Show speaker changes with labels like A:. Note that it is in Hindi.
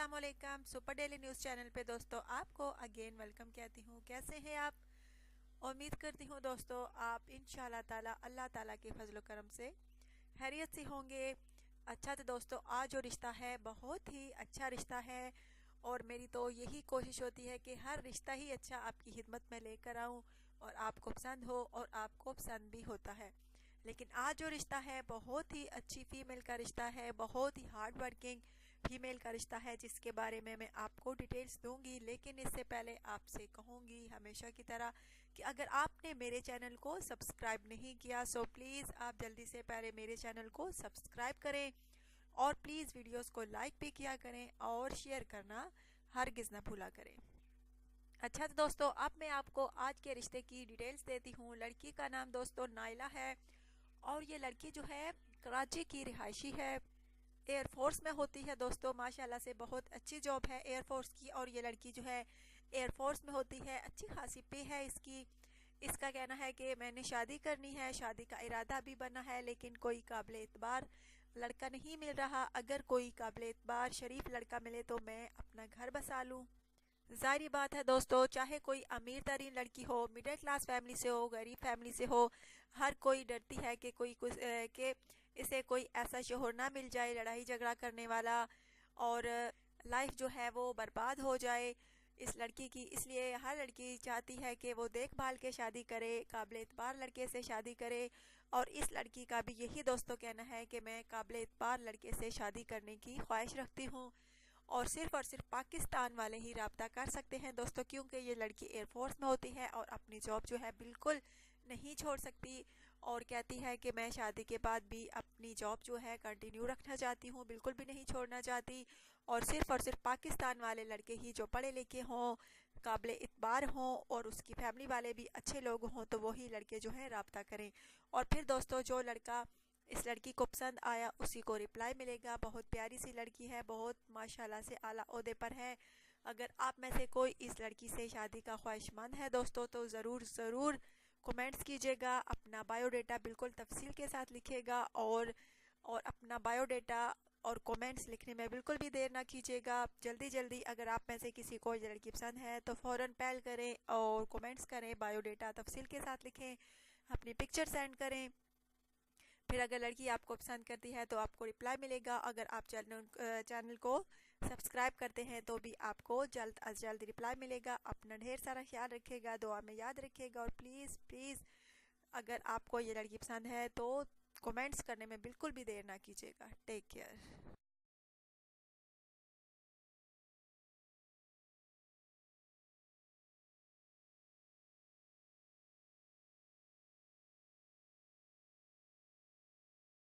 A: अस्सलामुअलैकुम। सुपर डेली न्यूज़ चैनल पे दोस्तों आपको अगेन वेलकम कहती हूँ। कैसे हैं आप? उम्मीद करती हूँ दोस्तों आप इंशाल्लाह ताला अल्लाह ताला के फजल करम से खैरियत से होंगे। अच्छा तो दोस्तों आज जो रिश्ता है बहुत ही अच्छा रिश्ता है और मेरी तो यही कोशिश होती है कि हर रिश्ता ही अच्छा आपकी खिदमत में लेकर आऊँ और आपको पसंद हो और आपको पसंद भी होता है। लेकिन आज जो रिश्ता है बहुत ही अच्छी फीमेल का रिश्ता है, बहुत ही हार्ड वर्किंग फीमेल का रिश्ता है जिसके बारे में मैं आपको डिटेल्स दूंगी। लेकिन इससे पहले आपसे कहूंगी हमेशा की तरह कि अगर आपने मेरे चैनल को सब्सक्राइब नहीं किया सो प्लीज़ आप जल्दी से पहले मेरे चैनल को सब्सक्राइब करें और प्लीज़ वीडियोस को लाइक भी किया करें और शेयर करना हरगिज़ ना भूला करें। अच्छा तो दोस्तों अब मैं आपको आज के रिश्ते की डिटेल्स देती हूँ। लड़की का नाम दोस्तों नाइला है और ये लड़की जो है कराची की रिहायशी है, एयरफोर्स में होती है दोस्तों। माशाल्लाह से बहुत अच्छी जॉब है एयरफोर्स की और ये लड़की जो है एयरफोर्स में होती है। अच्छी खासी पे है इसकी। इसका कहना है कि मैंने शादी करनी है, शादी का इरादा भी बना है लेकिन कोई काबिल एतबार लड़का नहीं मिल रहा। अगर कोई काबिल एतबार शरीफ लड़का मिले तो मैं अपना घर बसा लूँ। जाहिर बात है दोस्तों, चाहे कोई अमीर तरीन लड़की हो, मिडिल क्लास फैमिली से हो, गरीब फैमिली से हो, हर कोई डरती है कि कोई कुछ कि इसे कोई ऐसा शोहर ना मिल जाए लड़ाई झगड़ा करने वाला और लाइफ जो है वो बर्बाद हो जाए इस लड़की की। इसलिए हर लड़की चाहती है कि वो देखभाल के शादी करे, काबिल एतबार लड़के से शादी करे और इस लड़की का भी यही दोस्तों कहना है कि मैं काबिल एतबार लड़के से शादी करने की ख्वाहिश रखती हूँ और सिर्फ पाकिस्तान वाले ही रब्ता कर सकते हैं दोस्तों, क्योंकि ये लड़की एयरफोर्स में होती है और अपनी जॉब जो है बिल्कुल नहीं छोड़ सकती और कहती है कि मैं शादी के बाद भी अपनी जॉब जो है कंटिन्यू रखना चाहती हूँ, बिल्कुल भी नहीं छोड़ना चाहती और सिर्फ पाकिस्तान वाले लड़के ही जो पढ़े लिखे हों, काबिल इतबार हों और उसकी फैमिली वाले भी अच्छे लोग हों तो वही लड़के जो है रब्ता करें। और फिर दोस्तों जो लड़का इस लड़की को पसंद आया उसी को रिप्लाई मिलेगा। बहुत प्यारी सी लड़की है, बहुत माशाल्लाह से आला ओहदे पर है। अगर आप में से कोई इस लड़की से शादी का ख्वाहिशमंद है दोस्तों तो ज़रूर कमेंट्स कीजिएगा। अपना बायोडेटा बिल्कुल तफसील के साथ लिखिएगा और अपना बायोडेटा और कमेंट्स लिखने में बिल्कुल भी देर ना कीजिएगा। जल्दी अगर आप में से किसी को ये लड़की पसंद है तो फ़ौरन पहल करें और कमेंट्स करें, बायोडेटा तफसील के साथ लिखें, अपनी पिक्चर सेंड करें। फिर अगर लड़की आपको पसंद करती है तो आपको रिप्लाई मिलेगा। अगर आप चैनल को सब्सक्राइब करते हैं तो भी आपको जल्द अज जल्द रिप्लाई मिलेगा। अपना ढेर सारा ख्याल रखिएगा, दुआ में याद रखिएगा और प्लीज़ अगर आपको ये लड़की पसंद है तो कमेंट्स करने में बिल्कुल भी देर ना कीजिएगा। Take care.